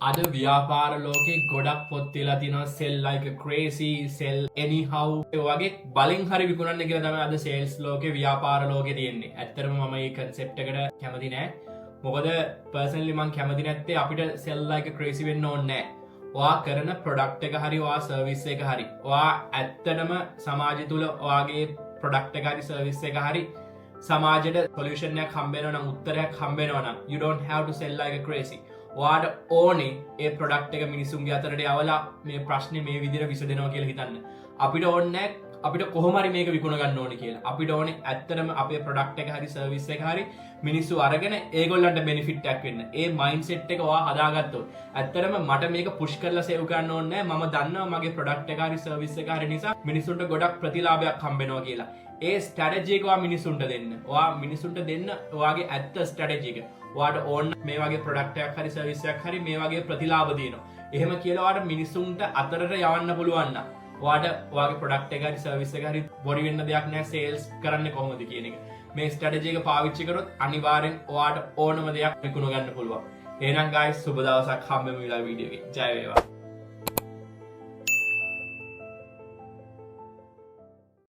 අද ව්‍යාපාර ලෝකේ ගොඩක් පොත් තියලා තියෙනවා sell like a crazy sell anyhow ඒ වගේ බලෙන් හරි විකුණන්න කියලා තමයි අද sales ලෝකේ ව්‍යාපාර ලෝකේ තියෙන්නේ. ඇත්තටම මම මේ concept එකට කැමති නෑ. මොකද personally මම කැමති නැත්තේ අපිට sell like a crazy වෙන්න ඕනේ නෑ. ඔයා කරන product එක හරි ඔයා service එක හරි ඔයා ඇත්තටම සමාජය තුල ඔයාගේ product එක හරි service එක හරි සමාජයට solution එකක් හම්බ වෙනවා නම් උත්තරයක් හම්බ වෙනවා නම් you don't have to sell like a crazy. ඔයාට ඕනේ ඒ ප්‍රොඩක්ට් එක මිනිසුන්ගේ අතරට යවලා මේ ප්‍රශ්නේ මේ විදිහට විසඳෙනවා කියලා හිතන්න. අපිට ඕනේ අපිට කොහොම හරි මේක විකුණ ගන්න ඕනේ කියලා. අපිට ඕනේ ඇත්තටම අපේ ප්‍රොඩක්ට් එක හරි සර්විස් එක හරි මිනිස්සු අරගෙන ඒගොල්ලන්ට බෙනිෆිට් එකක් වෙන්න. ඒ මයින්ඩ්සෙට් එක ඔයා හදාගත්තොත් ඇත්තටම මට මේක පුෂ් කරලා සේව් කරන්න ඕනේ නැහැ. මම දන්නවා මගේ ප්‍රොඩක්ට් එක හරි සර්විස් එක හරි නිසා මිනිසුන්ට ගොඩක් ප්‍රතිලාභයක් හම්බ වෙනවා කියලා. ඒ ස්ට්‍රැටජි එක ඔයා මිනිසුන්ට දෙන්න. ඔයා මිනිසුන්ට දෙන්න ඔයාගේ ඇත්ත ස්ට්‍රැටජි එක. ඔයාට ඕන මේ වගේ ප්‍රොඩක්ට් එකක් හරි සර්විස් එකක් හරි මේ වගේ ප්‍රතිලාභ දෙනවා. එහෙම කියලා ඔයාට මිනිසුන්ට අතරට යවන්න පුළුවන් නම් ඔයාට ඔයාගේ ප්‍රොඩක්ට් එක හරි සර්විස් එක හරි බොරි වෙන්න දෙයක් නැහැ සේල්ස් කරන්නේ කොහොමද කියන එක. මේ ස්ට්‍රැටජි එක පාවිච්චි කරොත් අනිවාර්යෙන් ඔයාට ඕනම දෙයක් විකුණ ගන්න පුළුවන්. එහෙනම් guys සුබ දවසක් හම්බෙමු ඊළඟ වීඩියෝ එකේ. ජය වේවා.